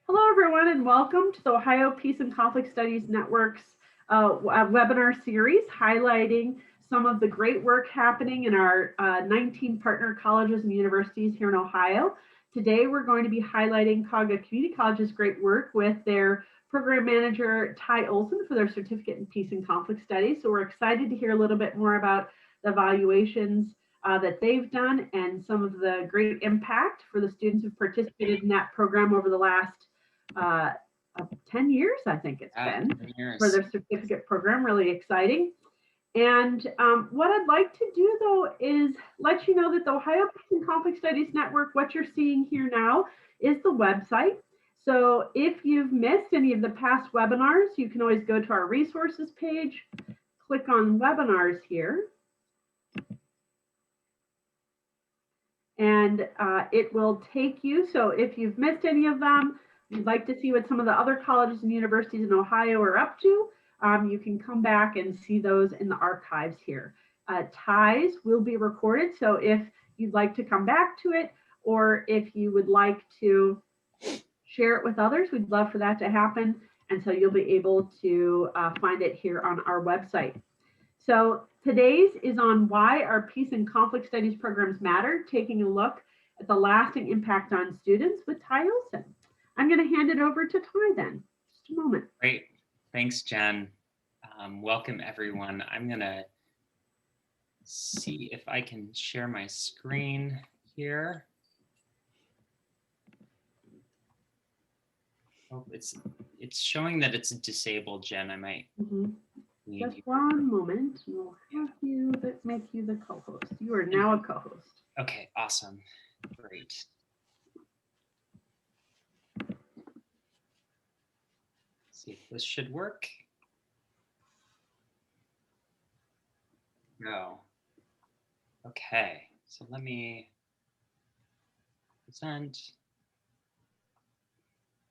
Hello, everyone, and welcome to the Ohio Peace and Conflict Studies Network's webinar series highlighting some of the great work happening in our 19 partner colleges and universities here in Ohio. Today, we're going to be highlighting Cuyahoga Community College's great work with their program manager, Ty Olson, for their certificate in Peace and Conflict Studies. So we're excited to hear a little bit more about the evaluations that they've done and some of the great impact for the students who've participated in that program over the last 10 years, I think it's been, for their certificate program. Really exciting. And what I'd like to do, though, is let you know that the Ohio Peace and Conflict Studies Network, what you're seeing here now, is the website. So if you've missed any of the past webinars, you can always go to our resources page, click on webinars here, and it will take you. So if you've missed any of them, you'd like to see what some of the other colleges and universities in Ohio are up to, you can come back and see those in the archives here. Ties will be recorded, so if you'd like to come back to it, or if you would like to share it with others, we'd love for that to happen. And so you'll be able to find it here on our website. So today's is on why our peace and conflict studies programs matter, taking a look at the lasting impact on students with Ty Olson. I'm going to hand it over to Ty then. Just a moment. Great. Thanks, Jen. Welcome, everyone. I'm going to see if I can share my screen here. Oh, it's showing that it's disabled, Jen. I might need just one moment. We'll have you make you the co-host. You are now a co-host. Okay, awesome. Great. See if this should work. No. Okay, so let me present.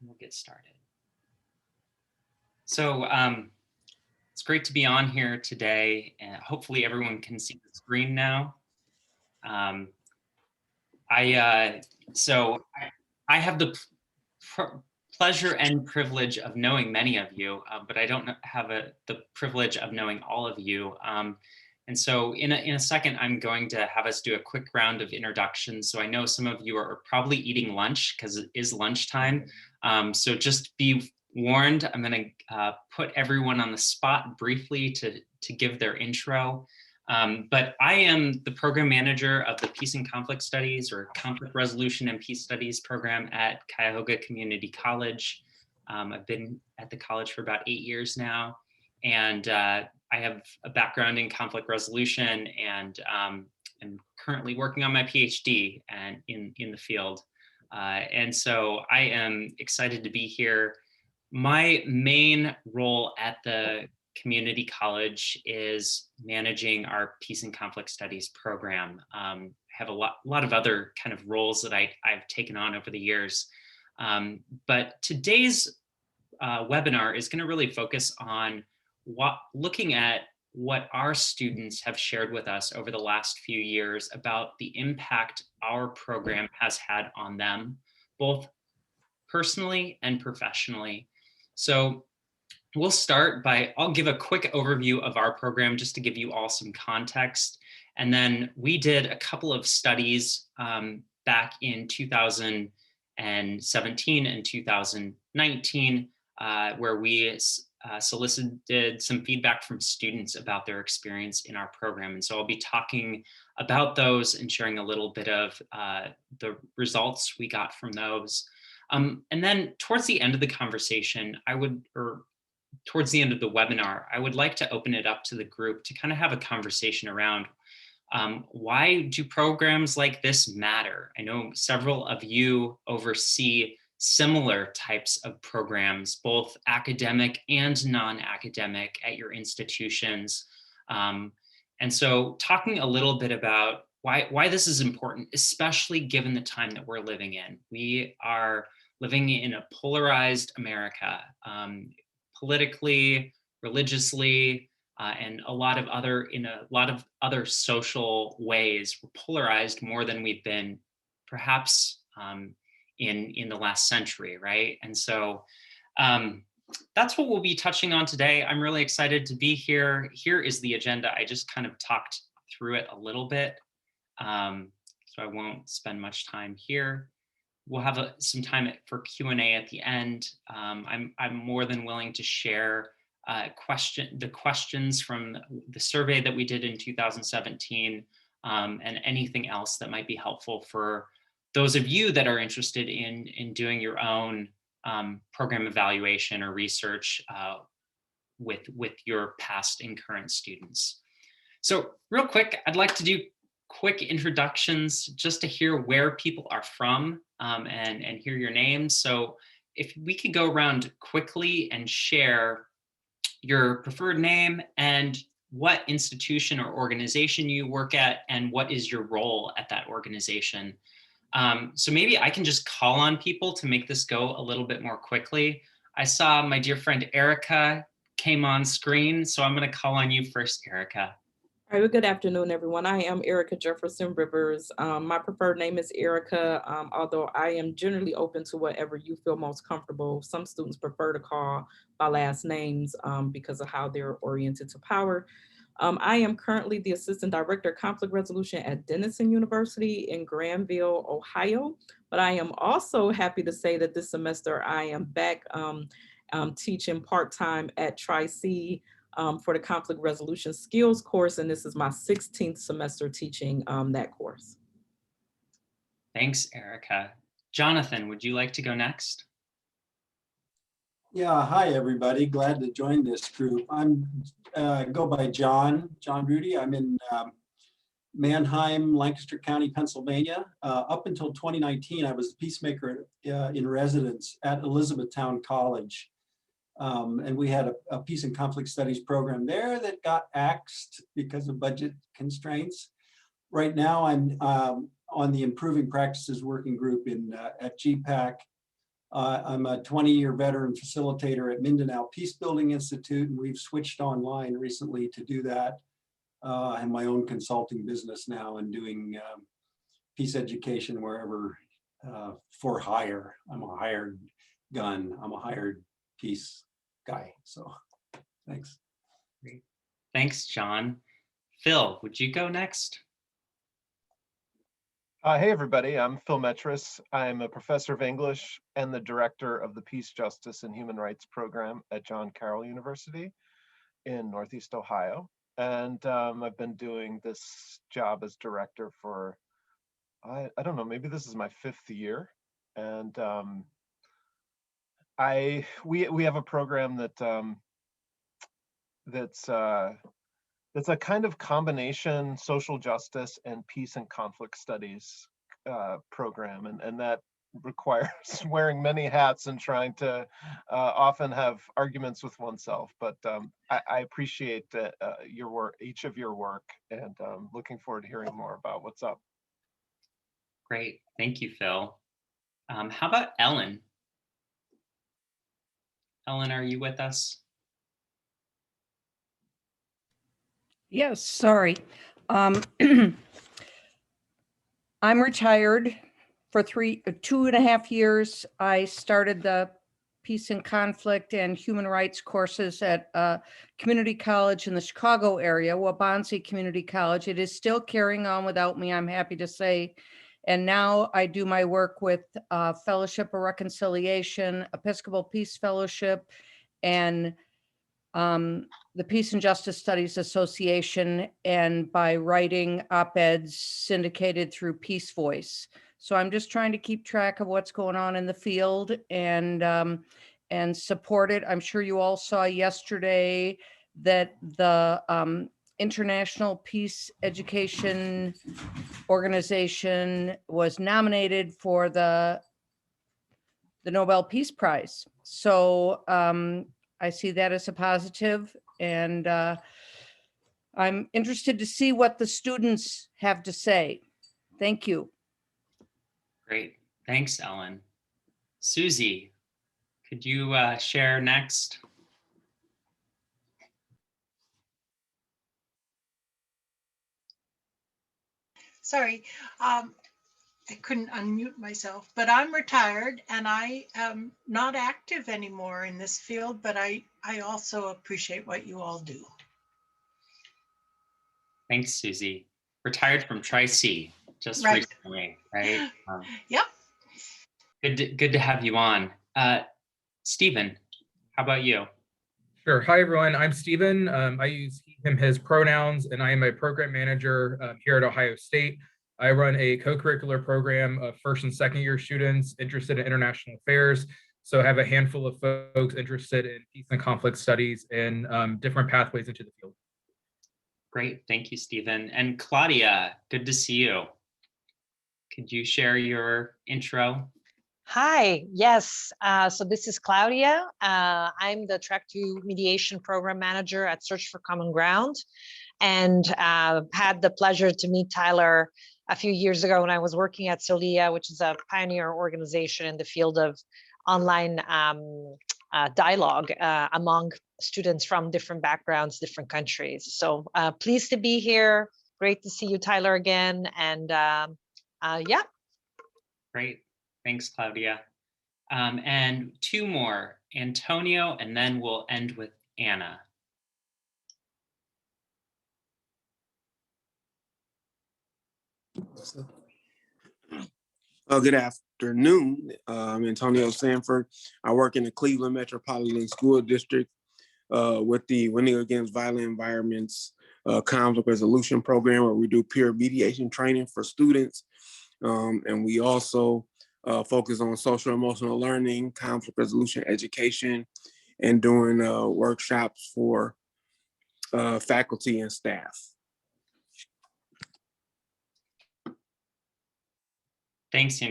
We'll get started. So it's great to be on here today, and hopefully everyone can see the screen now. I have the pleasure and privilege of knowing many of you, but I don't have the privilege of knowing all of you. And so in a second, I'm going to have us do a quick round of introductions. So I know some of you are probably eating lunch because it is lunchtime. So just be warned, I'm going to put everyone on the spot briefly to give their intro. But I am the program manager of the Peace and Conflict Studies, or Conflict Resolution and Peace Studies program at Cuyahoga Community College. I've been at the college for about 8 years now, and I have a background in conflict resolution, and I'm currently working on my PhD and in the field. And so I am excited to be here. My main role at the community college is managing our Peace and Conflict Studies program. I have a lot of other kind of roles that I've taken on over the years. But today's webinar is going to really focus on looking at what our students have shared with us over the last few years about the impact our program has had on them, both personally and professionally. So we'll start by, I'll give a quick overview of our program just to give you all some context. And then we did a couple of studies back in 2017 and 2019 where we solicited some feedback from students about their experience in our program. And so I'll be talking about those and sharing a little bit of the results we got from those. And then towards the end of the conversation, towards the end of the webinar, I would like to open it up to the group to kind of have a conversation around why do programs like this matter? I know several of you oversee similar types of programs, both academic and non-academic at your institutions. And so talking a little bit about why this is important, especially given the time that we're living in. We are living in a polarized America, politically, religiously, and in a lot of other social ways. We're polarized more than we've been perhaps in the last century, right? And so that's what we'll be touching on today. I'm really excited to be here. Here is the agenda. I just kind of talked through it a little bit, so I won't spend much time here. We'll have some time for Q&A at the end. I'm more than willing to share the questions from the survey that we did in 2017, and anything else that might be helpful for those of you that are interested in doing your own program evaluation or research with your past and current students. So real quick, I'd like to do quick introductions just to hear where people are from, and hear your names. So if we could go around quickly and share your preferred name and what institution or organization you work at and what is your role at that organization. So maybe I can just call on people to make this go a little bit more quickly. I saw my dear friend Erica came on screen, so I'm going to call on you first, Erica. All right, well, good afternoon, everyone. I am Erica Jefferson Rivers. My preferred name is Erica, although I am generally open to whatever you feel most comfortable. Some students prefer to call by last names because of how they're oriented to power. I am currently the Assistant Director of Conflict Resolution at Denison University in Granville, Ohio. But I am also happy to say that this semester I am back teaching part-time at Tri-C for the conflict resolution skills course, and this is my 16th semester teaching that course. Thanks, Erica. Jonathan, would you like to go next? Yeah, hi everybody. Glad to join this group. I'm go by John Rudy. I'm in Manheim, Lancaster County, Pennsylvania. Up until 2019, I was the peacemaker in residence at Elizabethtown College. And we had a peace and conflict studies program there that got axed because of budget constraints. Right now, I'm on the Improving Practices Working Group at GPAC. I'm a 20-year veteran facilitator at Mindanao Peace Building Institute, and we've switched online recently to do that. I have my own consulting business now and doing peace education wherever for hire. I'm a hired gun. I'm a hired peace guy. So thanks. Great. Thanks, John. Phil, would you go next? Hey, everybody. I'm Phil Metris. I'm a professor of English and the director of the Peace, Justice, and Human Rights program at John Carroll University in Northeast Ohio. And I've been doing this job as director for, I don't know, maybe this is my 5th year. And we have a program that's a kind of combination social justice and peace and conflict studies program, and that requires wearing many hats and trying to often have arguments with oneself. But I appreciate your work, each of your work, and looking forward to hearing more about what's up. Great, thank you, Phil. How about Ellen? Ellen, are you with us? Yes, sorry. I'm retired for 2.5 years. I started the Peace and Conflict and Human Rights courses at community college in the Chicago area, Waubonsee Community College. It is still carrying on without me, I'm happy to say. And now I do my work with Fellowship of Reconciliation, Episcopal Peace Fellowship, and the Peace and Justice Studies Association, and by writing op-eds syndicated through Peace Voice. So I'm just trying to keep track of what's going on in the field and support it. I'm sure you all saw yesterday that the International Peace Education Organization was nominated for the Nobel Peace Prize. So I see that as a positive, and I'm interested to see what the students have to say. Thank you. Great, thanks, Ellen. Susie, could you share next? Sorry. I couldn't unmute myself, but I'm retired and I am not active anymore in this field, but I also appreciate what you all do. Thanks, Susie. Retired from Tri-C just Right. recently, right? Yep. Good to have you on. Stephen, how about you? Sure. Hi, everyone. I'm Stephen. I use he, him, his pronouns, and I am a program manager here at Ohio State. I run a co-curricular program of first and second year students interested in international affairs. So I have a handful of folks interested in peace and conflict studies and different pathways into the field. Great. Thank you, Stephen. And Claudia, good to see you. Could you share your intro? Hi, yes. So this is Claudia. I'm the Track 2 Mediation Program Manager at Search for Common Ground, and had the pleasure to meet Tyler a few years ago when I was working at Solia, which is a pioneer organization in the field of online dialogue among students from different backgrounds, different countries. So pleased to be here. Great to see you, Tyler, again. And yeah. Great. Thanks, Claudia. And two more, Antonio, and then we'll end with Anna. Good afternoon. I'm Antonio Sanford. I work in the Cleveland Metropolitan School District with the Winning Against Violent Environments Conflict Resolution Program, where we do peer mediation training for students. And we also focus on social emotional learning, conflict resolution education, and doing workshops for faculty and staff. Thanks,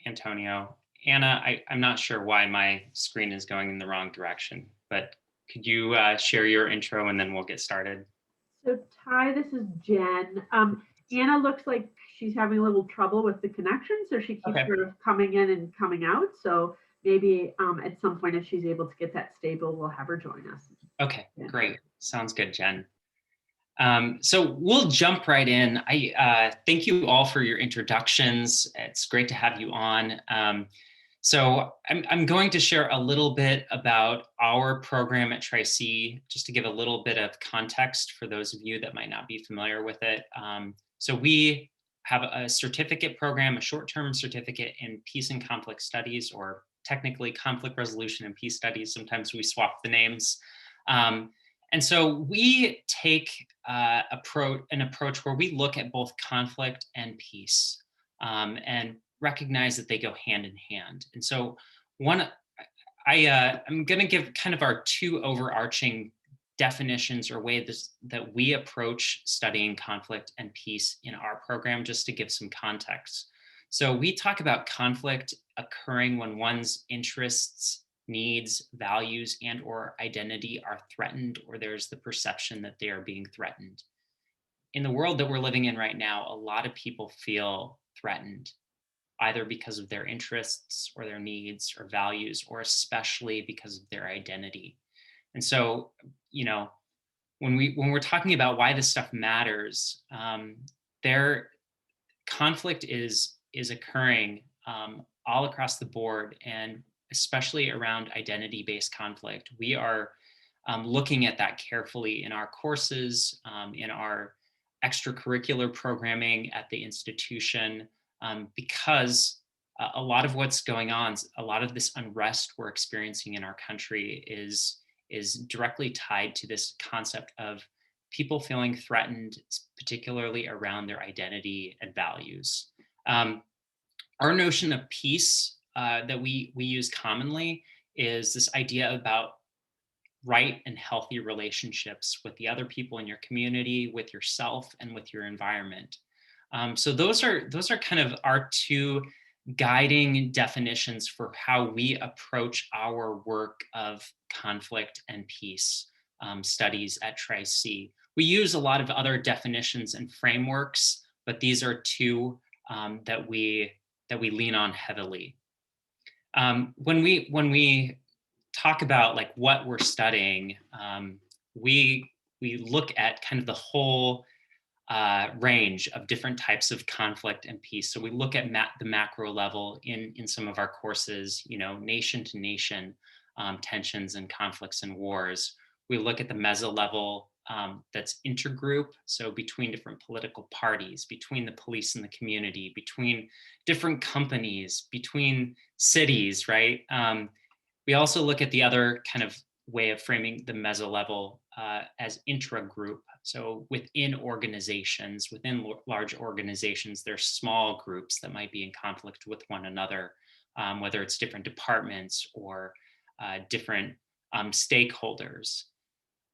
Antonio. Anna, I'm not sure why my screen is going in the wrong direction, but could you share your intro and then we'll get started? So Ty, this is Jen. Anna looks like she's having a little trouble with the connection, so she keeps sort of coming in and coming out. So maybe at some point, if she's able to get that stable, we'll have her join us. Okay, great. Sounds good, Jen. So we'll jump right in. I thank you all for your introductions. It's great to have you on. So I'm going to share a little bit about our program at Tri-C, just to give a little bit of context for those of you that might not be familiar with it. So we have a certificate program, a short-term certificate in peace and conflict studies, or technically conflict resolution and peace studies. Sometimes we swap the names. And so we take an approach where we look at both conflict and peace and recognize that they go hand in hand. And so I'm going to give kind of our two overarching definitions or ways that we approach studying conflict and peace in our program, just to give some context. So we talk about conflict occurring when one's interests, needs, values, and or identity are threatened, or there's the perception that they are being threatened. In the world that we're living in right now, a lot of people feel threatened, either because of their interests or their needs or values, or especially because of their identity. And so, you know, when we're talking about why this stuff matters, conflict is occurring all across the board, and especially around identity-based conflict. We are looking at that carefully in our courses, in our extracurricular programming at the institution, because a lot of what's going on, a lot of this unrest we're experiencing in our country is directly tied to this concept of people feeling threatened, particularly around their identity and values. Our notion of peace that we use commonly is this idea about right and healthy relationships with the other people in your community, with yourself, and with your environment. So those are kind of our two guiding definitions for how we approach our work of conflict and peace studies at Tri-C. We use a lot of other definitions and frameworks, but these are two that we lean on heavily. When we talk about like what we're studying, we look at kind of the whole range of different types of conflict and peace. So we look at the macro level in some of our courses, you know, nation to nation tensions and conflicts and wars. We look at the meso level that's intergroup, so between different political parties, between the police and the community, between different companies, between cities, right? We also look at the other kind of way of framing the meso level as intra-group. So within organizations, within large organizations, there's small groups that might be in conflict with one another, whether it's different departments or different stakeholders.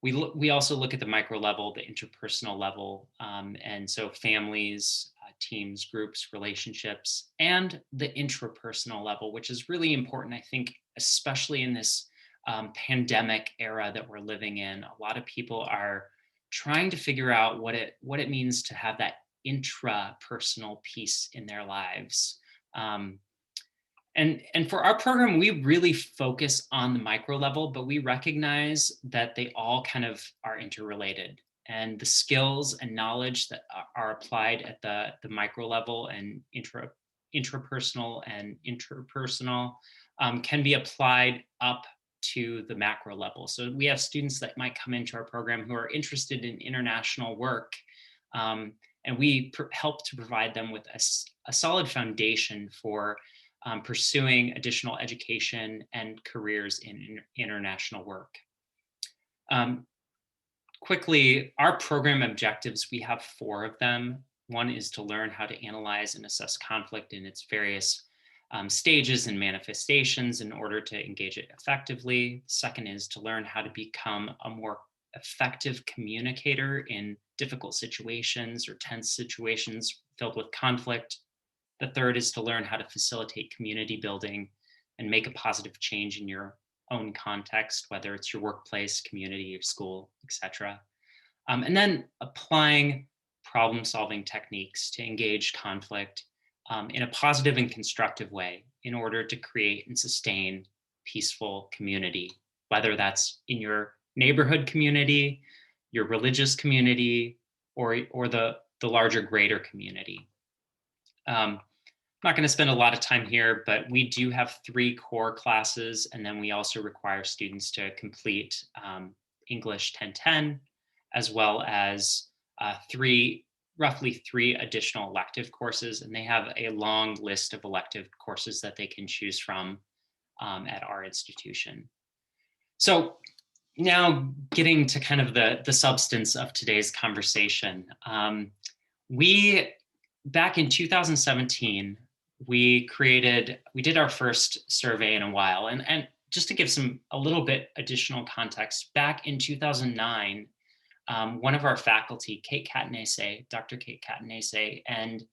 We also look at the micro level, the interpersonal level, and so families, teams, groups, relationships, and the intrapersonal level, which is really important, I think, especially in this pandemic era that we're living in. A lot of people are trying to figure out what it means to have that intrapersonal piece in their lives. And for our program, we really focus on the micro level, but we recognize that they all kind of are interrelated. And the skills and knowledge that are applied at the micro level and intrapersonal and interpersonal can be applied up to the macro level. So we have students that might come into our program who are interested in international work, and we help to provide them with a solid foundation for pursuing additional education and careers in international work. Quickly, our program objectives, we have 4 of them. One is to learn how to analyze and assess conflict in its various stages and manifestations in order to engage it effectively. Second is to learn how to become a more effective communicator in difficult situations or tense situations filled with conflict. The third is to learn how to facilitate community building and make a positive change in your own context, whether it's your workplace, community, your school, etc. And then applying problem-solving techniques to engage conflict in a positive and constructive way in order to create and sustain peaceful community, whether that's in your neighborhood community, your religious community, or the larger, greater community. I'm not going to spend a lot of time here, but we do have 3 core classes, and then we also require students to complete English 1010, as well as roughly 3 additional elective courses, and they have a long list of elective courses that they can choose from at our institution. So now getting to kind of the substance of today's conversation. Back in 2017, we did our first survey in a while. And just to give a little bit additional context, back in 2009, one of our faculty, Dr. Kate Catanese, and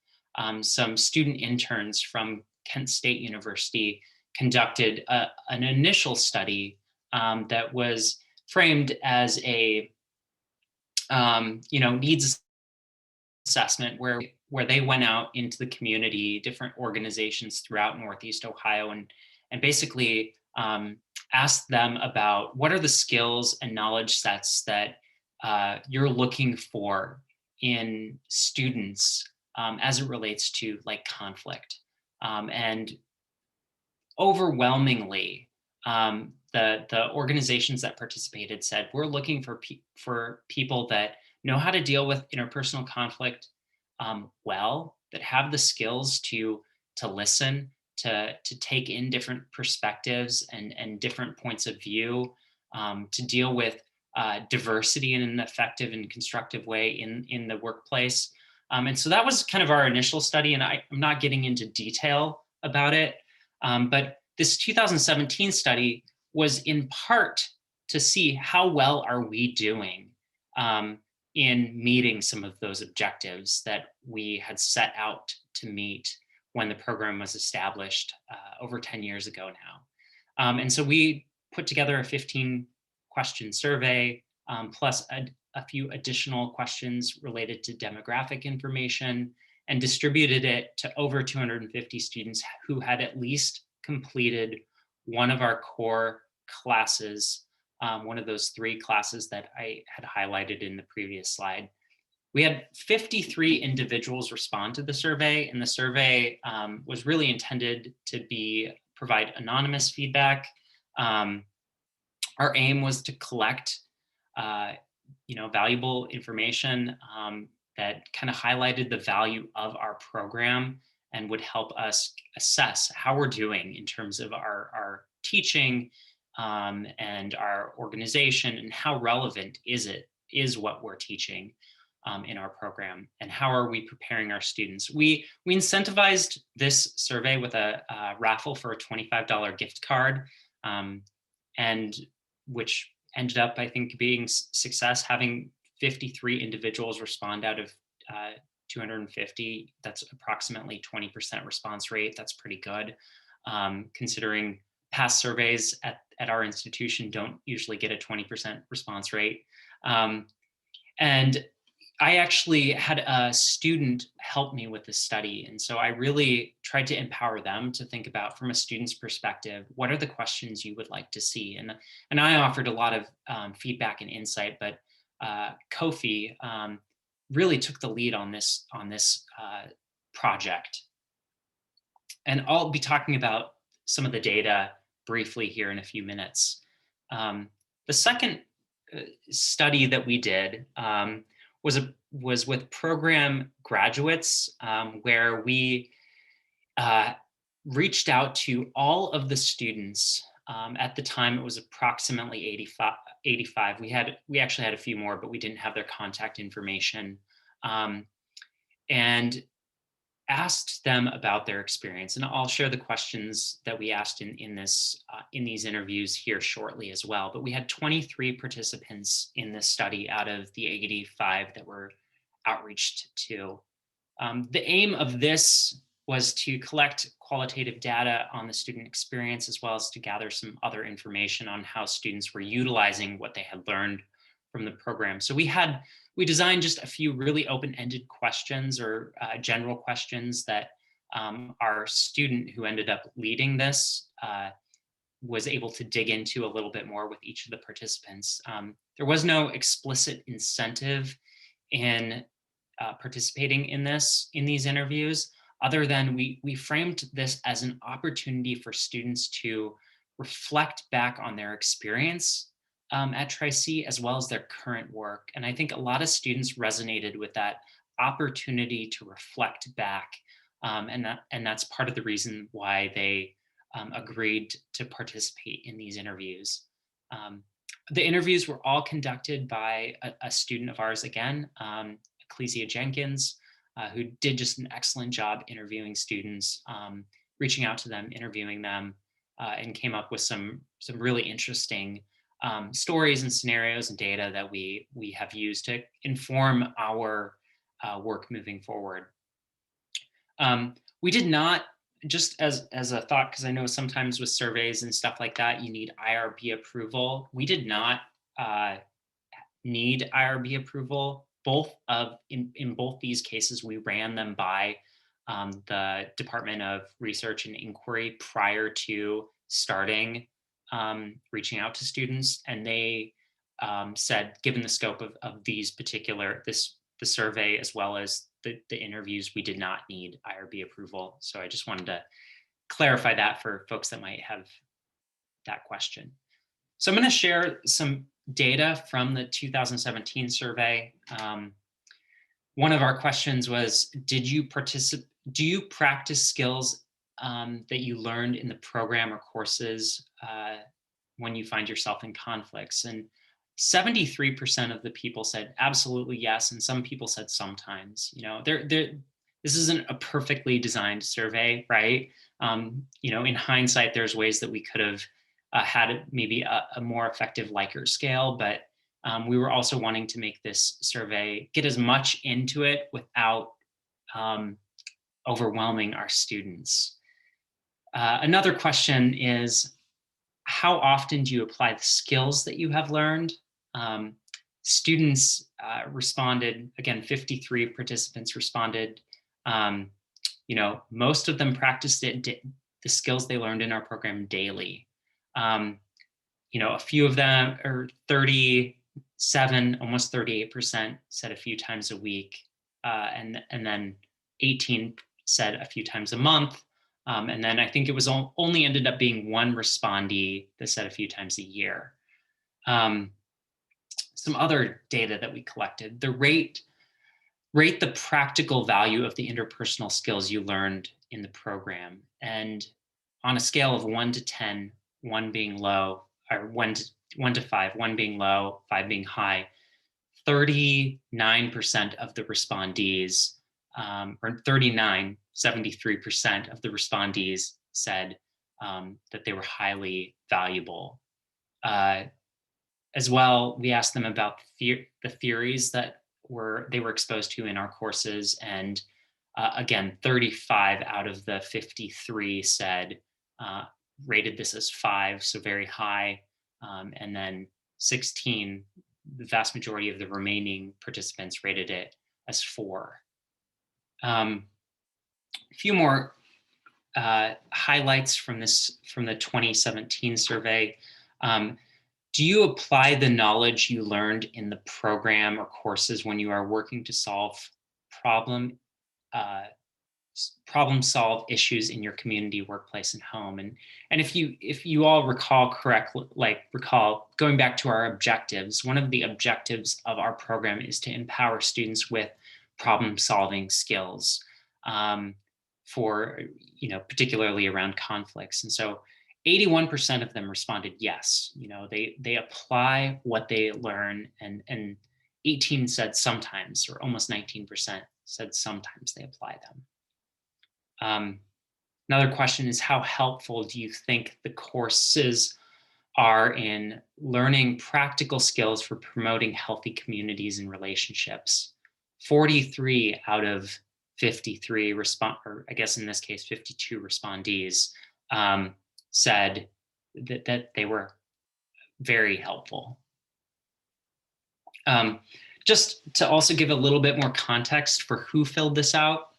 some student interns from Kent State University conducted an initial study that was framed as a needs assessment where they went out into the community, different organizations throughout Northeast Ohio, and basically asked them about what are the skills and knowledge sets that you're looking for in students as it relates to like conflict. And overwhelmingly, the organizations that participated said, we're looking for people that know how to deal with interpersonal conflict well, that have the skills to listen, to take in different perspectives and different points of view, to deal with diversity in an effective and constructive way in the workplace. And so that was kind of our initial study, and I'm not getting into detail about it, but this 2017 study was in part to see how well are we doing in meeting some of those objectives that we had set out to meet when the program was established over 10 years ago now. And so we put together a 15-question survey, plus a few additional questions related to demographic information, and distributed it to over 250 students who had at least completed one of our core classes, one of those 3 classes that I had highlighted in the previous slide. We had 53 individuals respond to the survey, and the survey was really intended to provide anonymous feedback. Our aim was to collect, valuable information that kind of highlighted the value of our program and would help us assess how we're doing in terms of our teaching and our organization, and how relevant is what we're teaching in our program, and how are we preparing our students. We incentivized this survey with a raffle for a $25 gift card, and which ended up, I think, being success, having 53 individuals respond out of 250. That's approximately 20% response rate. That's pretty good, considering past surveys at our institution don't usually get a 20% response rate. And I actually had a student help me with this study. And so I really tried to empower them to think about, from a student's perspective, what are the questions you would like to see? And I offered a lot of feedback and insight, but Kofi really took the lead on this project. And I'll be talking about some of the data briefly here in a few minutes. The second study that we did was with program graduates, where we reached out to all of the students. At the time, it was approximately 85. We actually had a few more, but we didn't have their contact information, and asked them about their experience. And I'll share the questions that we asked in these interviews here shortly as well. But we had 23 participants in this study out of the 85 that were outreached to. The aim of this was to collect qualitative data on the student experience, as well as to gather some other information on how students were utilizing what they had learned from the program. So we designed just a few really open-ended questions, or general questions that our student who ended up leading this was able to dig into a little bit more with each of the participants. There was no explicit incentive in participating in these interviews, other than we framed this as an opportunity for students to reflect back on their experience at Tri-C, as well as their current work. And I think a lot of students resonated with that opportunity to reflect back. And that's part of the reason why they agreed to participate in these interviews. The interviews were all conducted by a student of ours, again, Ecclesia Jenkins, who did just an excellent job interviewing students, reaching out to them, interviewing them, and came up with some really interesting stories and scenarios and data that we have used to inform our work moving forward. We did not, just as a thought, because I know sometimes with surveys and stuff like that, you need IRB approval. We did not need IRB approval. In both these cases, we ran them by the Department of Research and Inquiry prior to starting reaching out to students, and they said, given the scope of the survey as well as the interviews, we did not need IRB approval. So I just wanted to clarify that for folks that might have that question. So I'm going to share some data from the 2017 survey. One of our questions was, do you practice skills that you learned in the program or courses when you find yourself in conflicts? And 73% of the people said absolutely yes, and some people said sometimes. This isn't a perfectly designed survey, right? In hindsight, there's ways that we could have had maybe a more effective Likert scale, but we were also wanting to make this survey get as much into it without overwhelming our students. Another question is, how often do you apply the skills that you have learned? Students responded, again, 53 participants responded. Most of them practiced the skills they learned in our program daily. A few of them, or 37% almost 38% said a few times a week, and then 18 said a few times a month. And then I think it was only ended up being one respondee that said a few times a year. Some other data that we collected, rate the practical value of the interpersonal skills you learned in the program. And on a scale of 1 to 10, 1 being low, or 1 to 5, 1 being low, 5 being high, 39% of the respondees, or 73% of the respondees said that they were highly valuable. As well, we asked them about the theories that they were exposed to in our courses, and again, 35 out of the 53 said rated this as 5, so very high, and then 16, the vast majority of the remaining participants rated it as 4. A few more highlights from the 2017 survey. Do you apply the knowledge you learned in the program or courses when you are working to problem solve issues in your community, workplace, and home? And if you all recall going back to our objectives, one of the objectives of our program is to empower students with problem solving skills, for particularly around conflicts. And so 81% of them responded yes. They apply what they learn, and 18 said sometimes, or almost 19% said sometimes they apply them. Another question is, how helpful do you think the courses are in learning practical skills for promoting healthy communities and relationships? 43 out of 53 or I guess in this case 52 respondees said that they were very helpful. Just to also give a little bit more context for who filled this out,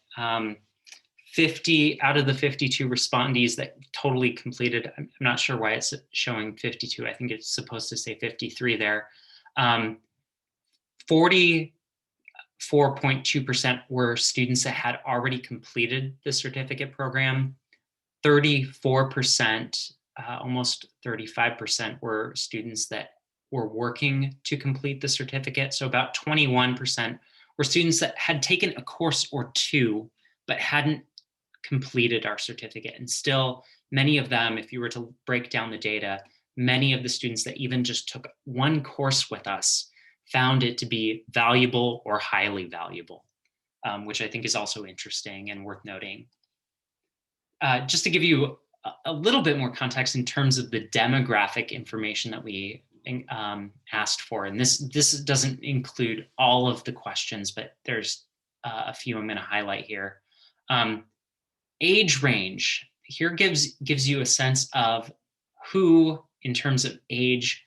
50 out of the 52 respondees that totally completed, I'm not sure why it's showing 52, I think it's supposed to say 53 there. 44.2% were students that had already completed the certificate program. 34%, almost 35% were students that were working to complete the certificate. So about 21% were students that had taken a course or two, but hadn't completed our certificate. And still, many of them, if you were to break down the data, many of the students that even just took one course with us found it to be valuable or highly valuable, which I think is also interesting and worth noting. Just to give you a little bit more context in terms of the demographic information that we asked for, and this doesn't include all of the questions, but there's a few I'm going to highlight here. Age range here gives you a sense of who, in terms of age,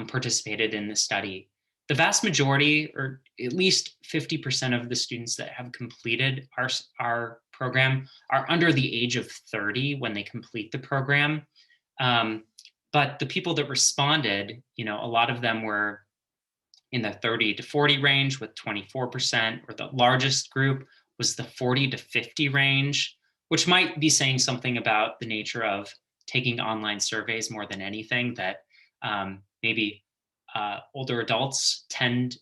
participated in the study. The vast majority, or at least 50% of the students that have completed our program are under the age of 30 when they complete the program. But the people that responded, a lot of them were in the 30 to 40 range with 24%, or the largest group was the 40 to 50 range, which might be saying something about the nature of taking online surveys more than anything, that maybe older adults tend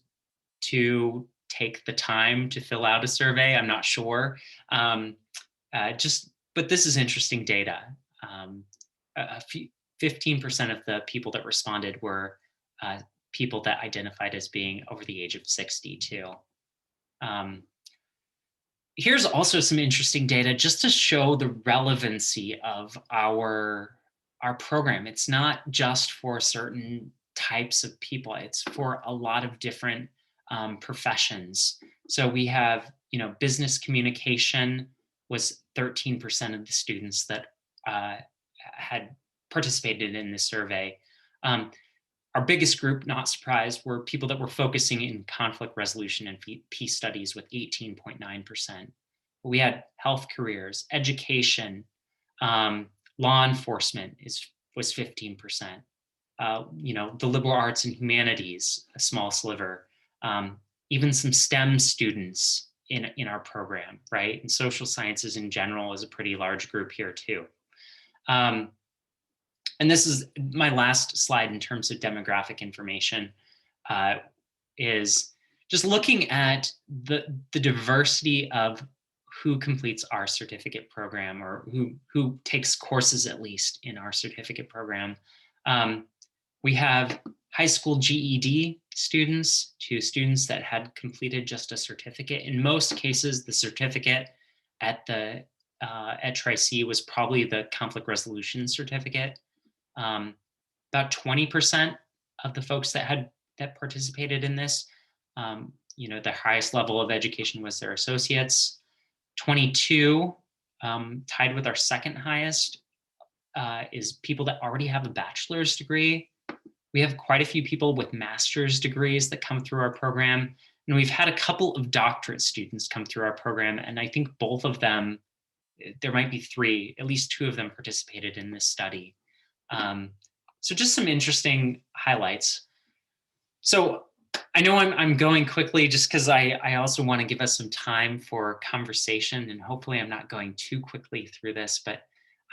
to take the time to fill out a survey. I'm not sure. But this is interesting data. 15% of the people that responded were people that identified as being over the age of 60 too. Here's also some interesting data just to show the relevancy of our program. It's not just for certain types of people, it's for a lot of different professions. So we have, business communication was 13% of the students that had participated in this survey. Our biggest group, not surprised, were people that were focusing in conflict resolution and peace studies with 18.9%. We had health careers, education, law enforcement was 15%. the liberal arts and humanities, a small sliver, even some STEM students in our program, right? And social sciences in general is a pretty large group here too. And this is my last slide in terms of demographic information, is just looking at the diversity of who completes our certificate program, or who takes courses at least in our certificate program. We have high school GED students to students that had completed just a certificate. In most cases, the certificate at Tri-C was probably the conflict resolution certificate. About 20% of the folks that participated in this, the highest level of education was their associates. 22, tied with our second highest, is people that already have a bachelor's degree. We have quite a few people with master's degrees that come through our program. And we've had a couple of doctorate students come through our program. And I think both of them, there might be three, at least two of them participated in this study. So just some interesting highlights. So I know I'm going quickly just because I also want to give us some time for conversation, and hopefully I'm not going too quickly through this, but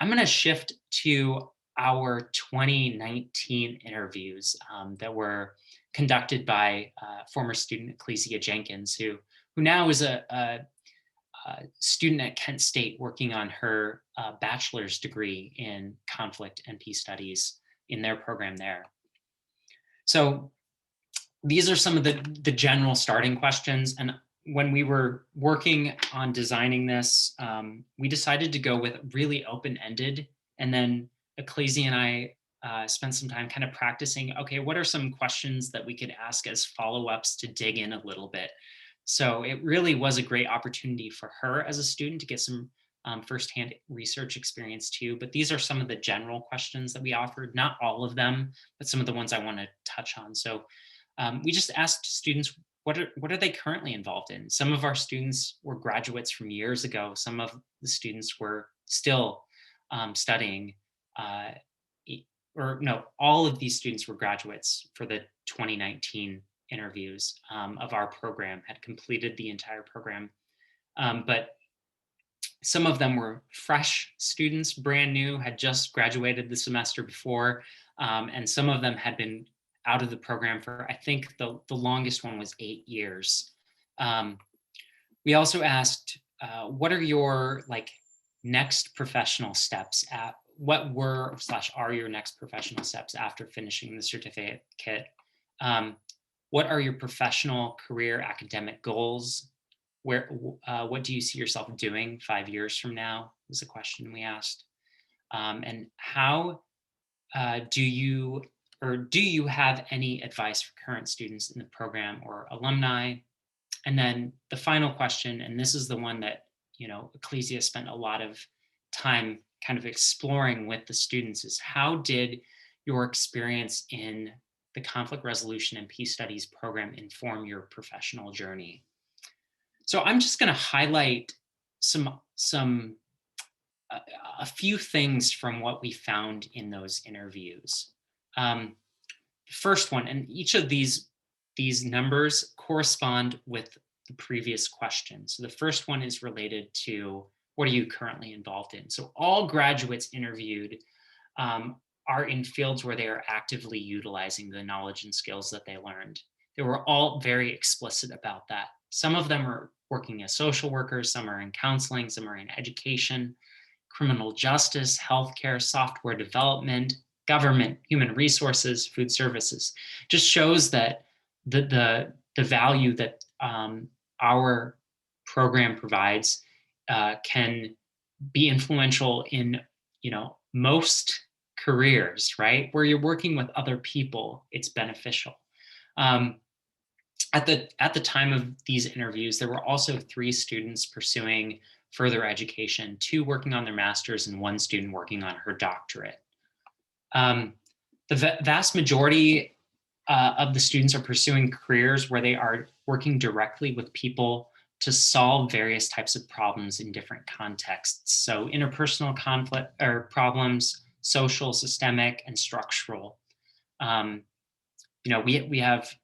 I'm going to shift to our 2019 interviews that were conducted by former student Ecclesia Jenkins, who now is a student at Kent State working on her bachelor's degree in conflict and peace studies in their program there. So these are some of the general starting questions. And when we were working on designing this, we decided to go with really open-ended. And then Ecclesia and I spent some time kind of practicing, okay, what are some questions that we could ask as follow-ups to dig in a little bit? So it really was a great opportunity for her as a student to get some firsthand research experience too. But these are some of the general questions that we offered, not all of them, but some of the ones I want to touch on. So we just asked students, what are they currently involved in? Some of our students were graduates from years ago. Some of the students were still studying, all of these students were graduates for the 2019 interviews of our program, had completed the entire program. But some of them were fresh students, brand new, had just graduated the semester before, and some of them had been out of the program for, I think the longest one was 8 years. We also asked, what are your next professional steps what were / are your next professional steps after finishing the certificate? What are your professional career academic goals? What do you see yourself doing 5 years from now was a question we asked. And how do you have any advice for current students in the program or alumni? And then the final question, and this is the one that, Ecclesia spent a lot of time kind of exploring with the students, is how did your experience in the conflict resolution and peace studies program inform your professional journey? So I'm just going to highlight a few things from what we found in those interviews. First one, and each of these numbers correspond with the previous question. So the first one is related to, what are you currently involved in? So all graduates interviewed are in fields where they are actively utilizing the knowledge and skills that they learned. They were all very explicit about that. Some of them are working as social workers, some are in counseling, some are in education, criminal justice, healthcare, software development, government, human resources, food services. Just shows that the value that our program provides can be influential in most careers, right? Where you're working with other people, it's beneficial. At the time of these interviews, there were also 3 students pursuing further education, 2 working on their master's and 1 student working on her doctorate. The vast majority of the students are pursuing careers where they are working directly with people to solve various types of problems in different contexts. So interpersonal conflict or problems, social, systemic, and structural. We have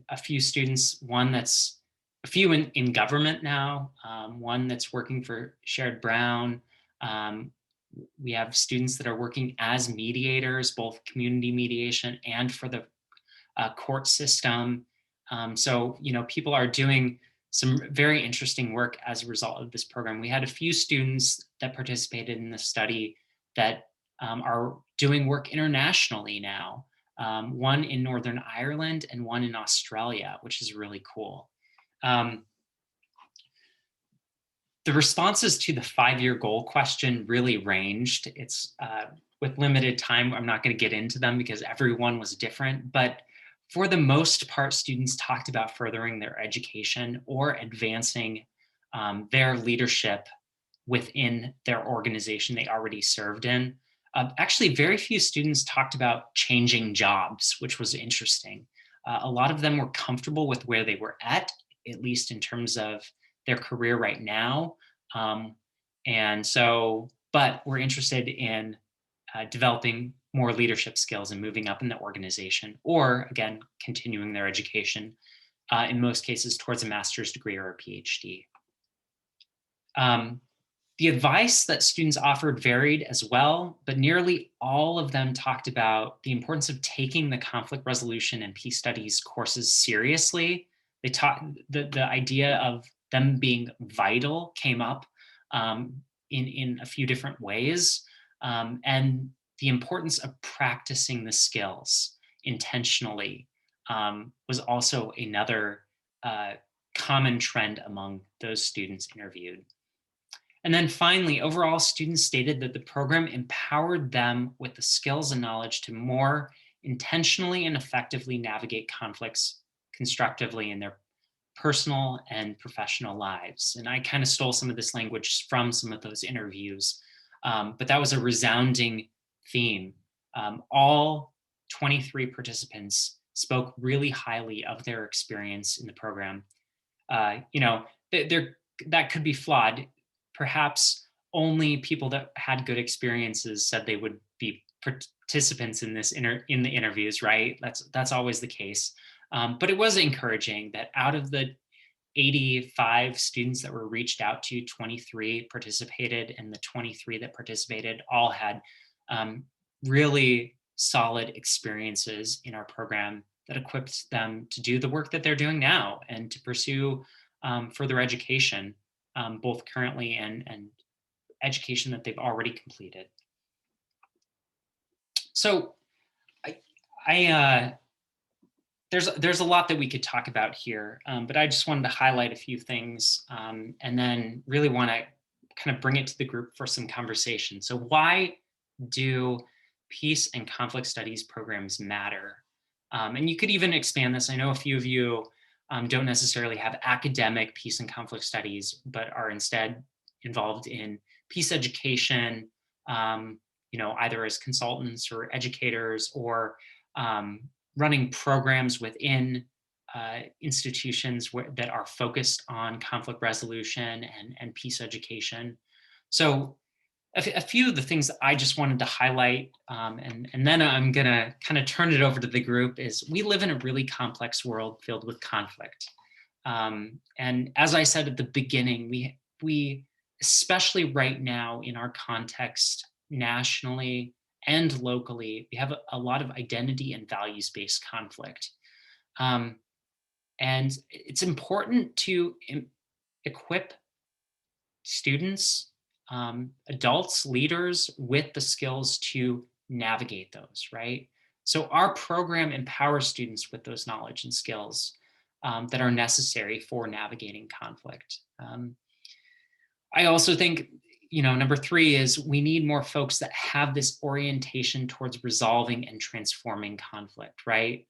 a few students, a few in government now, one that's working for Sherrod Brown. We have students that are working as mediators, both community mediation and for the court system. So people are doing some very interesting work as a result of this program. We had a few students that participated in the study that are doing work internationally now, one in Northern Ireland and one in Australia, which is really cool. The responses to the 5-year goal question really ranged. It's with limited time, I'm not going to get into them because everyone was different, but for the most part, students talked about furthering their education or advancing their leadership within their organization they already served in. Actually, very few students talked about changing jobs, which was interesting. A lot of them were comfortable with where they were at least in terms of their career right now. But we're interested in developing more leadership skills and moving up in the organization, or again, continuing their education, in most cases towards a master's degree or a PhD. The advice that students offered varied as well, but nearly all of them talked about the importance of taking the conflict resolution and peace studies courses seriously. They taught the idea of them being vital came up in a few different ways, and the importance of practicing the skills intentionally was also another common trend among those students interviewed. And then finally, overall, students stated that the program empowered them with the skills and knowledge to more intentionally and effectively navigate conflicts constructively in their personal and professional lives. And I kind of stole some of this language from some of those interviews, but that was a resounding theme. All 23 participants spoke really highly of their experience in the program. That could be flawed. Perhaps only people that had good experiences said they would be participants in the interviews, right? That's always the case. But it was encouraging that out of the 85 students that were reached out to, 23 participated, and the 23 that participated all had really solid experiences in our program that equipped them to do the work that they're doing now and to pursue further education, both currently and education that they've already completed. So there's a lot that we could talk about here, but I just wanted to highlight a few things and then really want to kind of bring it to the group for some conversation. So why do peace and conflict studies programs matter? And you could even expand this. I know a few of you don't necessarily have academic peace and conflict studies, but are instead involved in peace education, either as consultants or educators, or running programs within institutions that are focused on conflict resolution and peace education. So a few of the things that I just wanted to highlight, and then I'm gonna kind of turn it over to the group, is we live in a really complex world filled with conflict. And as I said at the beginning, we especially right now in our context, nationally and locally, we have a lot of identity and values-based conflict. And it's important to equip students, adults, leaders with the skills to navigate those, right? So our program empowers students with those knowledge and skills that are necessary for navigating conflict. I also think, number 3 is we need more folks that have this orientation towards resolving and transforming conflict, right?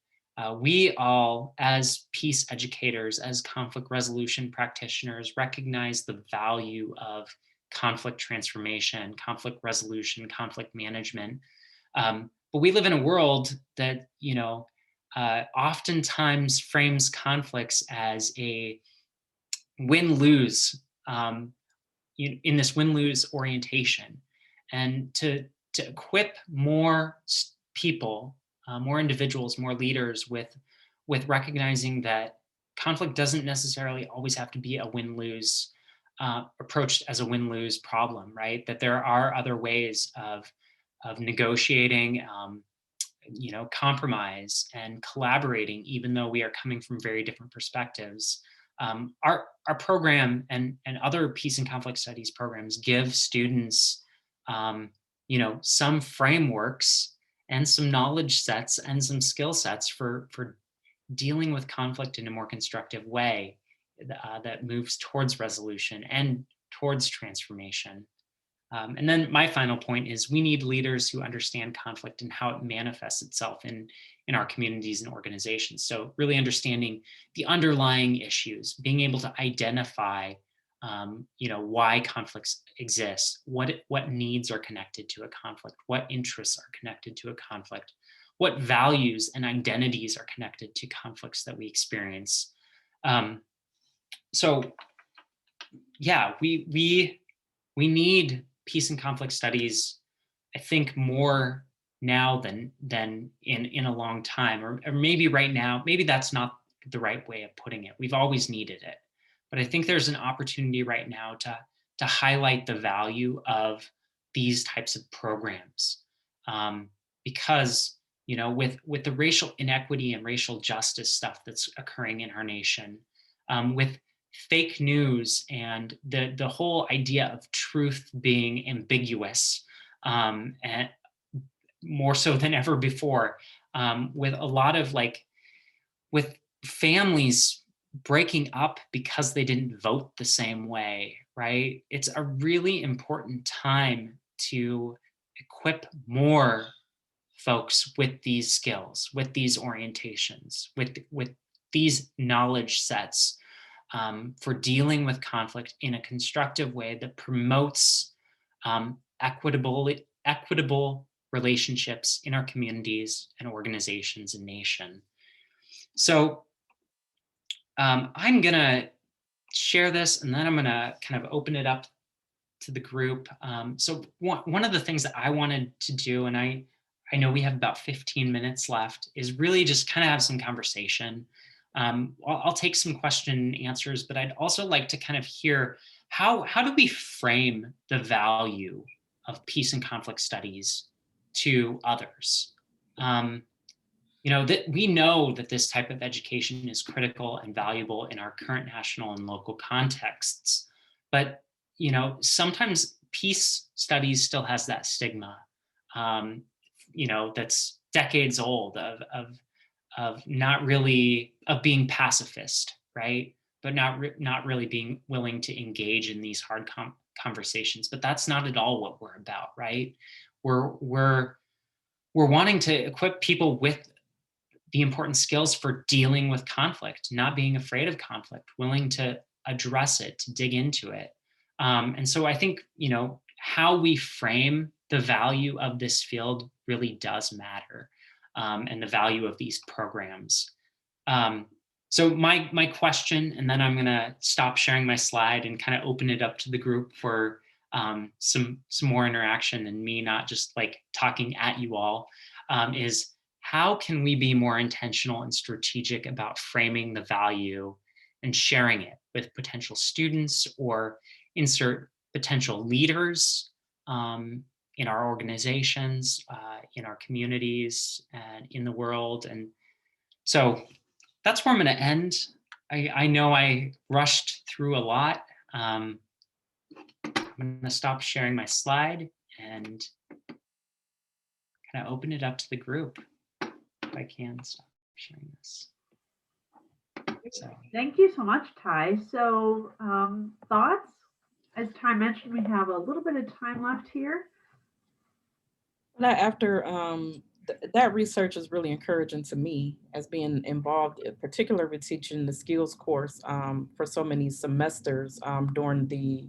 We all, as peace educators, as conflict resolution practitioners, recognize the value of conflict transformation, conflict resolution, conflict management. But we live in a world that, oftentimes frames conflicts as a win-lose, in this win-lose orientation. And to equip more people more individuals, more leaders with recognizing that conflict doesn't necessarily always have to be a win-lose, approached as a win-lose problem, right? That there are other ways of negotiating, compromise and collaborating, even though we are coming from very different perspectives. Our program and other peace and conflict studies programs give students, some frameworks and some knowledge sets and some skill sets for dealing with conflict in a more constructive way that moves towards resolution and towards transformation. And then my final point is we need leaders who understand conflict and how it manifests itself in our communities and organizations. So really understanding the underlying issues, being able to identify, why conflicts exist, what needs are connected to a conflict, what interests are connected to a conflict, what values and identities are connected to conflicts that we experience. So yeah, we need peace and conflict studies, I think, more now than in a long time, or maybe right now, maybe that's not the right way of putting it. We've always needed it, but I think there's an opportunity right now to highlight the value of these types of programs, because with the racial inequity and racial justice stuff that's occurring in our nation, with fake news and the whole idea of truth being ambiguous, and more so than ever before, with a lot of with families breaking up because they didn't vote the same way, right? It's a really important time to equip more folks with these skills, with these orientations, with these knowledge sets, for dealing with conflict in a constructive way that promotes equitable relationships in our communities and organizations and nation. So I'm gonna share this, and then I'm gonna kind of open it up to the group. So one of the things that I wanted to do, and I know we have about 15 minutes left, is really just kind of have some conversation. I'll take some question and answers, but I'd also like to kind of hear how do we frame the value of peace and conflict studies to others? That we know that this type of education is critical and valuable in our current national and local contexts, but sometimes peace studies still has that stigma, that's decades old of not really of being pacifist, right? But not really being willing to engage in these hard conversations. But that's not at all what we're about, right? We're wanting to equip people with the important skills for dealing with conflict, not being afraid of conflict, willing to address it, to dig into it. And so I think, how we frame the value of this field really does matter, and the value of these programs. So my question, and then I'm gonna stop sharing my slide and kind of open it up to the group for some more interaction and me not just talking at you all, is how can we be more intentional and strategic about framing the value and sharing it with potential students or insert potential leaders in our organizations, in our communities, and in the world. And so that's where I'm going to end. I know I rushed through a lot. I'm going to stop sharing my slide and kind of open it up to the group. If I can stop sharing this. So. Thank you so much, Ty. So thoughts? As Ty mentioned, we have a little bit of time left here. After that research is really encouraging to me as being involved, in particular with teaching the skills course for so many semesters during the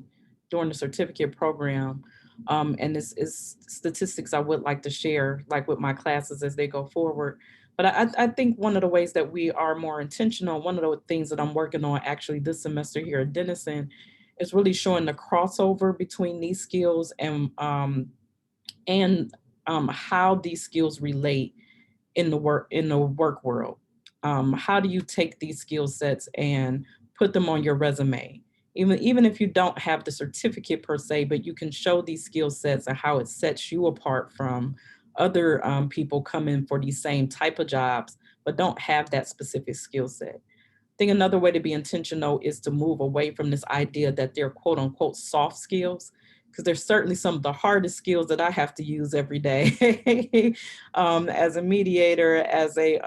certificate program. And this is statistics I would like to share, with my classes as they go forward. But I think one of the ways that we are more intentional, one of the things that I'm working on actually this semester here at Denison, is really showing the crossover between these skills and how these skills relate in the work world. How do you take these skill sets and put them on your resume? Even if you don't have the certificate per se, but you can show these skill sets and how it sets you apart from other people coming for these same type of jobs, but don't have that specific skill set. I think another way to be intentional is to move away from this idea that they're quote unquote soft skills, because they're certainly some of the hardest skills that I have to use every day as a mediator, as a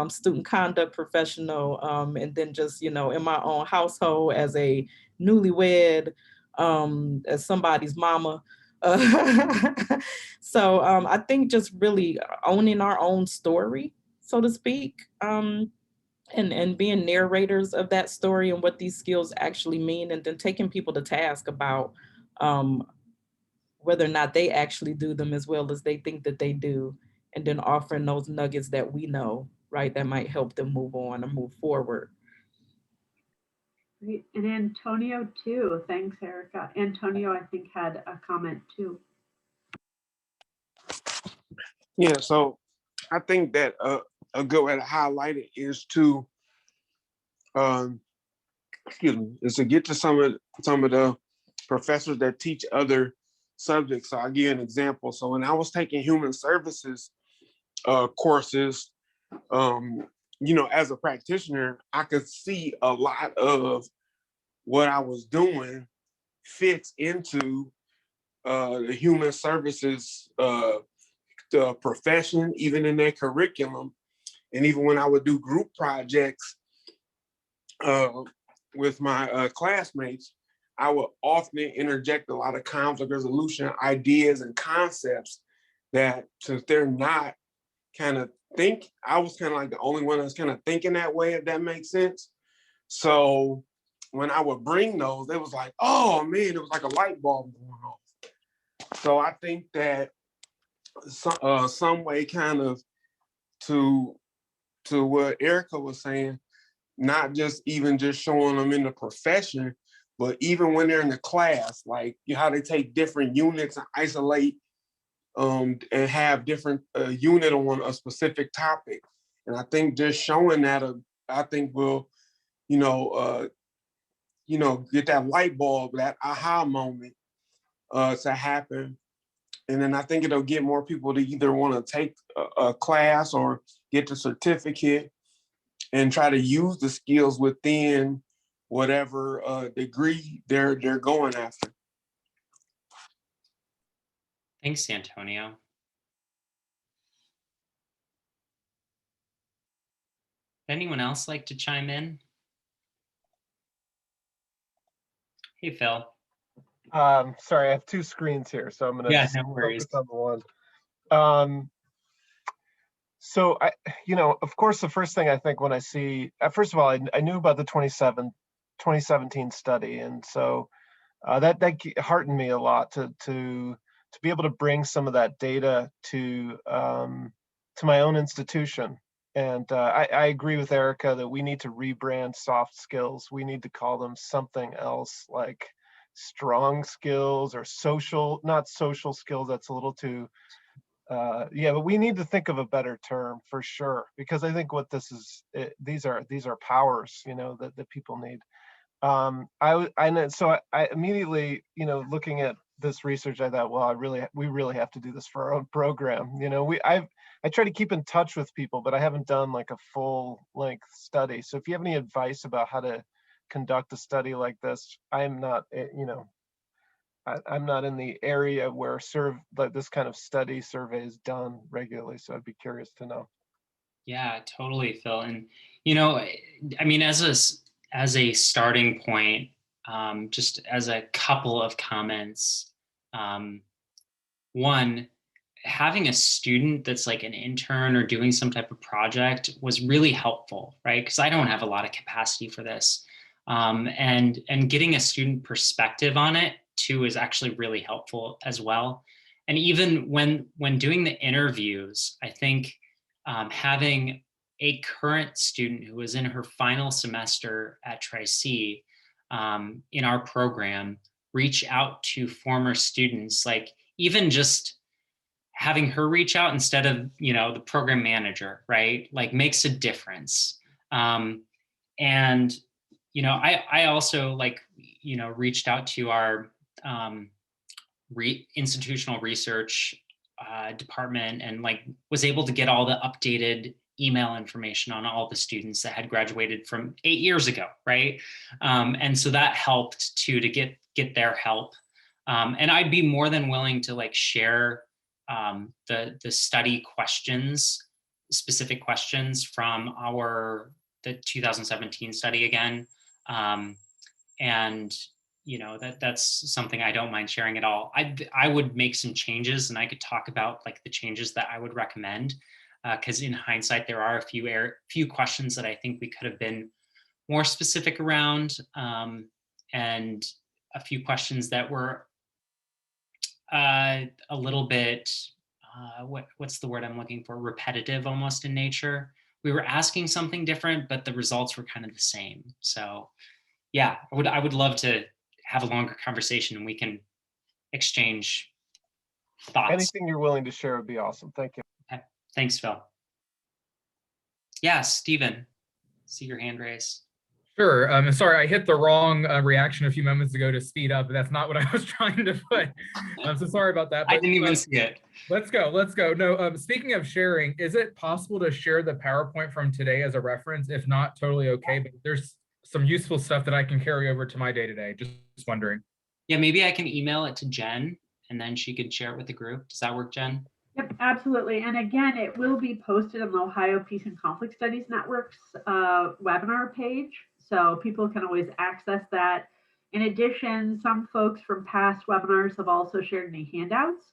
student conduct professional, and then just, in my own household as a newlywed, as somebody's mama. So I think just really owning our own story, so to speak, and being narrators of that story and what these skills actually mean, and then taking people to task about whether or not they actually do them as well as they think that they do, and then offering those nuggets that we know, right, that might help them move on or move forward. Great. And Antonio too. Thanks, Erica. Antonio, I think, had a comment too. Yeah, so I think that a good way to highlight it is to, is to get to some of the professors that teach other subjects. So I'll give you an example. So when I was taking human services courses, as a practitioner, I could see a lot of what I was doing fits into the human services the profession, even in their curriculum. And even when I would do group projects with my classmates, I would often interject a lot of conflict resolution ideas and concepts that, since they're not kind of I was kind of like the only one that's kind of thinking that way, if that makes sense. So when I would bring those, it was like, oh man, it was like a light bulb going off. So I think that some way kind of to what Erica was saying, not just even just showing them in the profession, but even when they're in the class, like how they take different units and isolate and have different unit on a specific topic. And I think just showing that, I think will, get that light bulb, that aha moment to happen. And then I think it'll get more people to either want to take a class or get the certificate and try to use the skills within whatever degree they're going after. Thanks, Antonio. Anyone else like to chime in? Hey, Phil. Sorry, I have two screens here, so I'm going to no worries. focus on the one. So of course, the first thing I think when I see, first of all, I knew about the 2017 study, and so that heartened me a lot to be able to bring some of that data to my own institution. And I agree with Erica that we need to rebrand soft skills. We need to call them something else, like strong skills or not social skills. That's a little too, but we need to think of a better term for sure, because I think what this is, these are powers, that people need. So I immediately, looking at this research, I thought, well, we really have to do this for our own program. I try to keep in touch with people, but I haven't done like a full length study. So if you have any advice about how to conduct a study like this, I'm not, I'm not in the area where this kind of study survey is done regularly. So I'd be curious to know. Yeah, totally, Phil. And, I mean, as a starting point, just as a couple of comments, one, having a student that's like an intern or doing some type of project was really helpful, right? Because I don't have a lot of capacity for this. And getting a student perspective on it too is actually really helpful as well. And even when doing the interviews, I think having a current student who is in her final semester at Tri-C in our program reach out to former students, like even just having her reach out instead of, the program manager, right? Like makes a difference. And, I also reached out to our institutional research department and was able to get all the updated email information on all the students that had graduated from 8 years ago, right? And so that helped too, to get their help. And I'd be more than willing to share the study questions, specific questions from the 2017 study again. And that's something I don't mind sharing at all. I would make some changes, and I could talk about the changes that I would recommend, because in hindsight there are a few questions that I think we could have been more specific around, and a few questions that were a little bit what's the word I'm looking for, repetitive almost in nature. We were asking something different, but the results were kind of the same. So yeah, I would love to have a longer conversation and we can exchange thoughts. Anything you're willing to share would be awesome. Thank you. Okay. Thanks, Phil. Yeah, Stephen, see your hand raised. Sure. Sorry, I hit the wrong reaction a few moments ago to speed up, but that's not what I was trying to put. I'm so sorry about that. I didn't even see it. Let's go. No, speaking of sharing, is it possible to share the PowerPoint from today as a reference? If not, totally okay, but there's some useful stuff that I can carry over to my day-to-day. Just wondering. Yeah, maybe I can email it to Jen and then she could share it with the group. Does that work, Jen? Yep, absolutely. And again, it will be posted on the Ohio Peace and Conflict Studies Network's webinar page. So people can always access that. In addition, some folks from past webinars have also shared any handouts.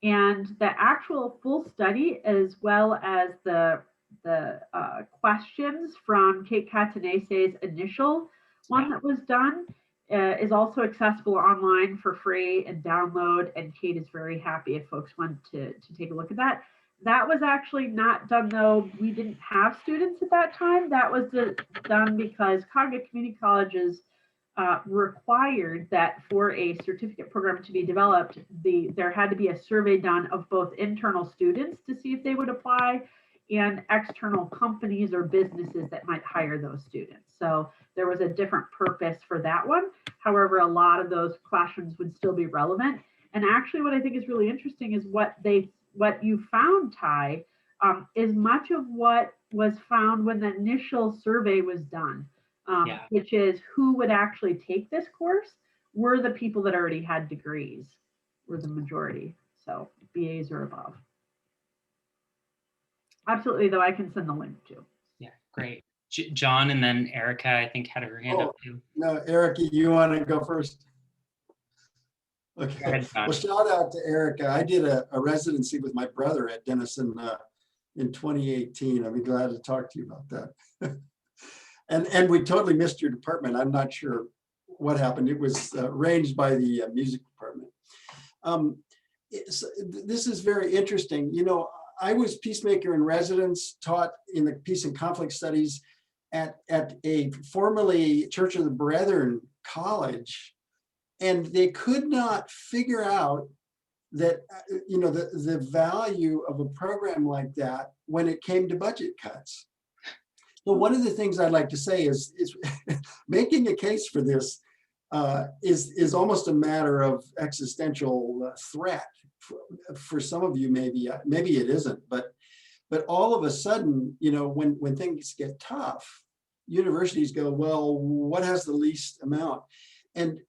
And the actual full study, as well as the questions from Kate Catanese's initial one that was done, is also accessible online for free and download. And Kate is very happy if folks want to take a look at that. That was actually not done, though. We didn't have students at that time. That was done because Cuyahoga Community College is required that for a certificate program to be developed, there had to be a survey done of both internal students to see if they would apply and external companies or businesses that might hire those students. So there was a different purpose for that one. However, a lot of those questions would still be relevant. And actually what I think is really interesting is what you found, Ty, is much of what was found when the initial survey was done, which is who would actually take this course were the people that already had degrees, were the majority. So BAs or above. Absolutely, though, I can send the link too. Yeah, great. John and then Erica, I think, had her hand up too. No, Erica, you want to go first? Okay. Go ahead, Well, shout out to Erica. I did a residency with my brother at Denison in 2018. I'd be glad to talk to you about that. and we totally missed your department. I'm not sure what happened. It was arranged by the music department. This is very interesting. You know, I was peacemaker in residence, taught in the Peace and Conflict Studies at a formerly Church of the Brethren college, and they could not figure out that the value of a program like that when it came to budget cuts. So one of the things I'd like to say is making a case for this is almost a matter of existential threat. For some of you, maybe it isn't, but all of a sudden, when things get tough, universities go, well, what has the least amount? And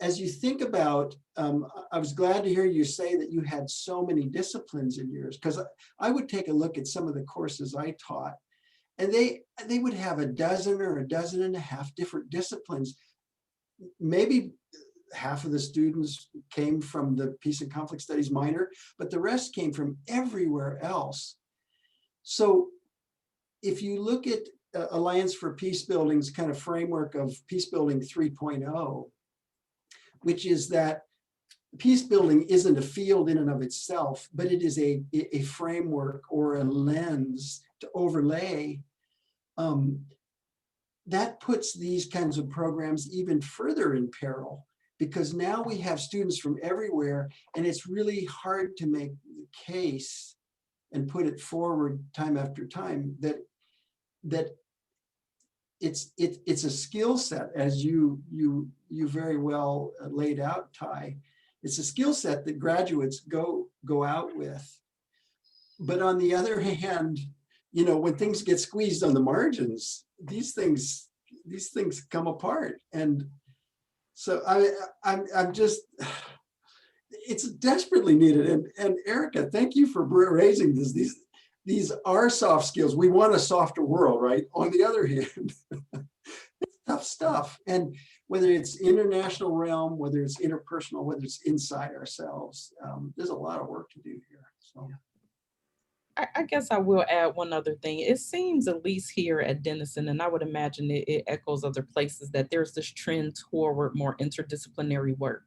as you think about, I was glad to hear you say that you had so many disciplines in yours, because I would take a look at some of the courses I taught, and they would have a dozen or a dozen and a half different disciplines. Maybe half of the students came from the Peace and Conflict Studies minor, but the rest came from everywhere else. So if you look at Alliance for Peace Building's kind of framework of peace building 3.0, which is that peace building isn't a field in and of itself, but it is a framework or a lens to overlay, that puts these kinds of programs even further in peril, because now we have students from everywhere, and it's really hard to make the case and put it forward time after time that it's a skill set, as you very well laid out, Ty. It's a skill set that graduates go out with. But on the other hand, you know, when things get squeezed on the margins, these things come apart. And so I'm just, it's desperately needed. And Erica, thank you for raising this. These are soft skills. We want a softer world, right? On the other hand, it's tough stuff. And whether it's international realm, whether it's interpersonal, whether it's inside ourselves, there's a lot of work to do here. So. I guess I will add one other thing. It seems, at least here at Denison, and I would imagine it echoes other places, that there's this trend toward more interdisciplinary work.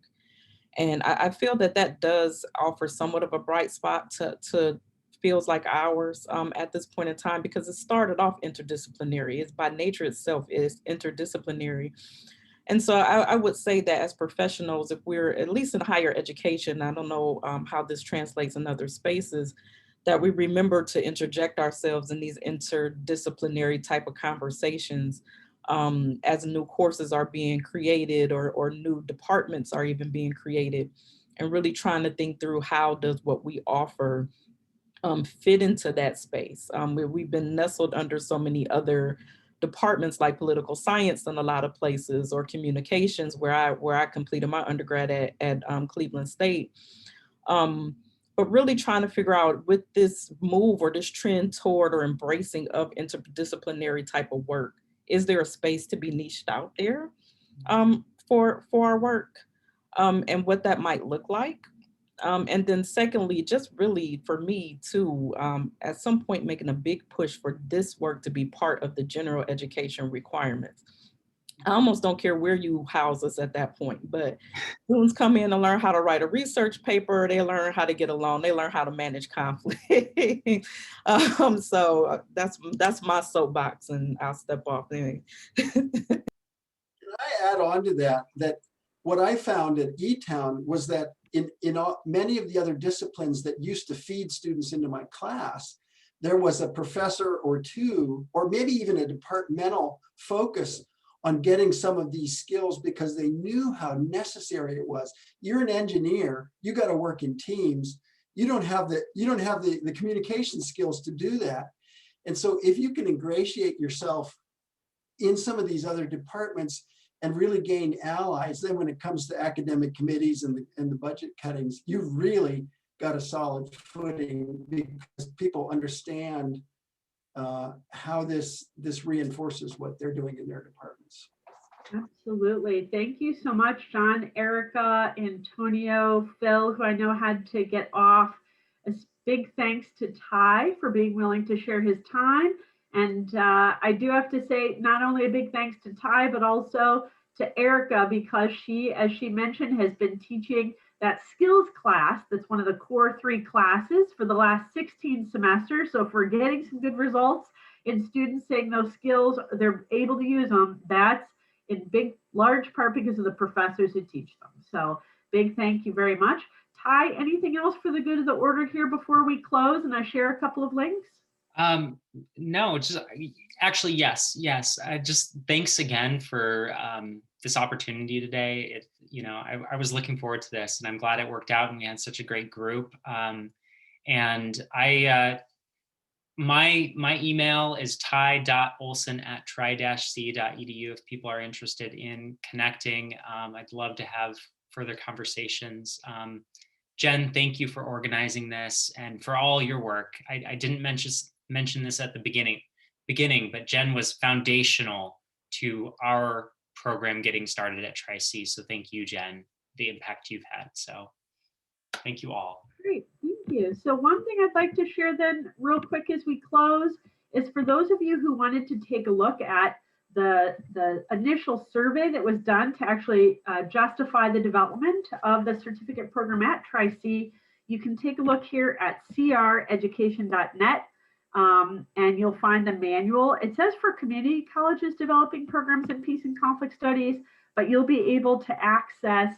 And I feel that does offer somewhat of a bright spot to fields like ours at this point in time, because it started off interdisciplinary. It's by nature itself is interdisciplinary. And so I would say that as professionals, if we're at least in higher education, I don't know how this translates in other spaces, that we remember to interject ourselves in these interdisciplinary type of conversations as new courses are being created or new departments are even being created, and really trying to think through how does what we offer fit into that space. We've been nestled under so many other departments like political science in a lot of places, or communications, where I completed my undergrad at Cleveland State. But really trying to figure out, with this move or this trend toward or embracing of interdisciplinary type of work, is there a space to be niched out there for our work, and what that might look like? And then secondly, just really for me too, at some point making a big push for this work to be part of the general education requirements. I almost don't care where you house us at that point, but students come in and learn how to write a research paper, they learn how to get along, they learn how to manage conflict. So that's my soapbox, and I'll step off anyway. Can I add on to that what I found at E-Town was that in many of the other disciplines that used to feed students into my class, there was a professor or two, or maybe even a departmental focus on getting some of these skills, because they knew how necessary it was. You're an engineer, you got to work in teams. You don't have the communication skills to do that. And so if you can ingratiate yourself in some of these other departments and really gain allies, then when it comes to academic committees and the budget cuttings, you've really got a solid footing, because people understand how this reinforces what they're doing in their departments. Absolutely. Thank you so much, John, Erica, Antonio, Phil, who I know had to get off. A big thanks to Ty for being willing to share his time. And I do have to say, not only a big thanks to Ty, but also to Erica, because she, as she mentioned, has been teaching that skills class. That's one of the core 3 classes for the last 16 semesters. So if we're getting some good results in students saying those skills, they're able to use them, that's in large part because of the professors who teach them. So big thank you very much. Ty, anything else for the good of the order here before we close and I share a couple of links? No, just actually, yes. Just thanks again for this opportunity today. I was looking forward to this, and I'm glad it worked out, and we had such a great group. And my email is ty.olson@tri-c.edu if people are interested in connecting. I'd love to have further conversations. Jen, thank you for organizing this and for all your work. I didn't mention this at the beginning, but Jen was foundational to our program getting started at Tri-C. So thank you, Jen, the impact you've had. So thank you all. Great, thank you. So one thing I'd like to share then real quick as we close is for those of you who wanted to take a look at the initial survey that was done to actually justify the development of the certificate program at Tri-C, you can take a look here at creducation.net. And you'll find the manual. It says for community colleges developing programs in peace and conflict studies, but you'll be able to access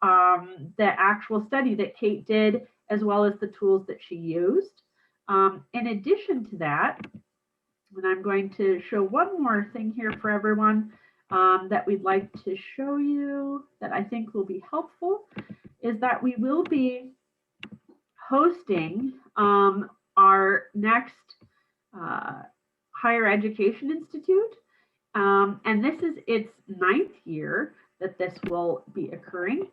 the actual study that Kate did, as well as the tools that she used. In addition to that, and I'm going to show one more thing here for everyone that we'd like to show you that I think will be helpful, is that we will be hosting our next Higher Education Institute. And this is its 9th year that this will be occurring.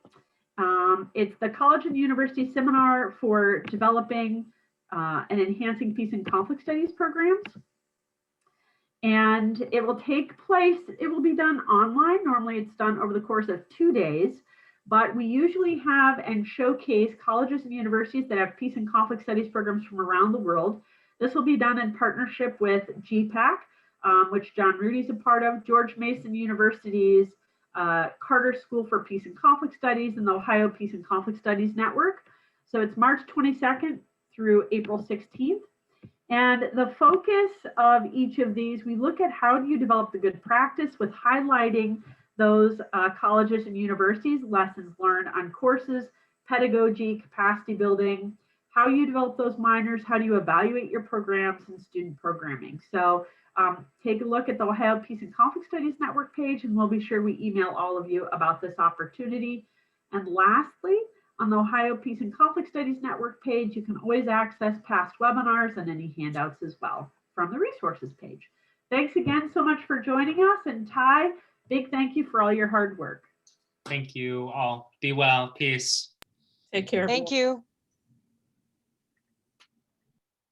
It's the College and University Seminar for Developing and Enhancing Peace and Conflict Studies programs. And it will take place, it will be done online. Normally it's done over the course of 2 days, but we usually have and showcase colleges and universities that have peace and conflict studies programs from around the world. This will be done in partnership with GPAC, which John Rudy's a part of, George Mason University's Carter School for Peace and Conflict Studies, and the Ohio Peace and Conflict Studies Network. So it's March 22nd through April 16th. And the focus of each of these, we look at how do you develop the good practice with highlighting those colleges and universities, lessons learned on courses, pedagogy, capacity building, how you develop those minors, how do you evaluate your programs and student programming. So take a look at the Ohio Peace and Conflict Studies Network page, and we'll be sure we email all of you about this opportunity. And lastly, on the Ohio Peace and Conflict Studies Network page, you can always access past webinars and any handouts as well from the resources page. Thanks again so much for joining us. And Ty, big thank you for all your hard work. Thank you all. Be well. Peace. Take care. Thank you.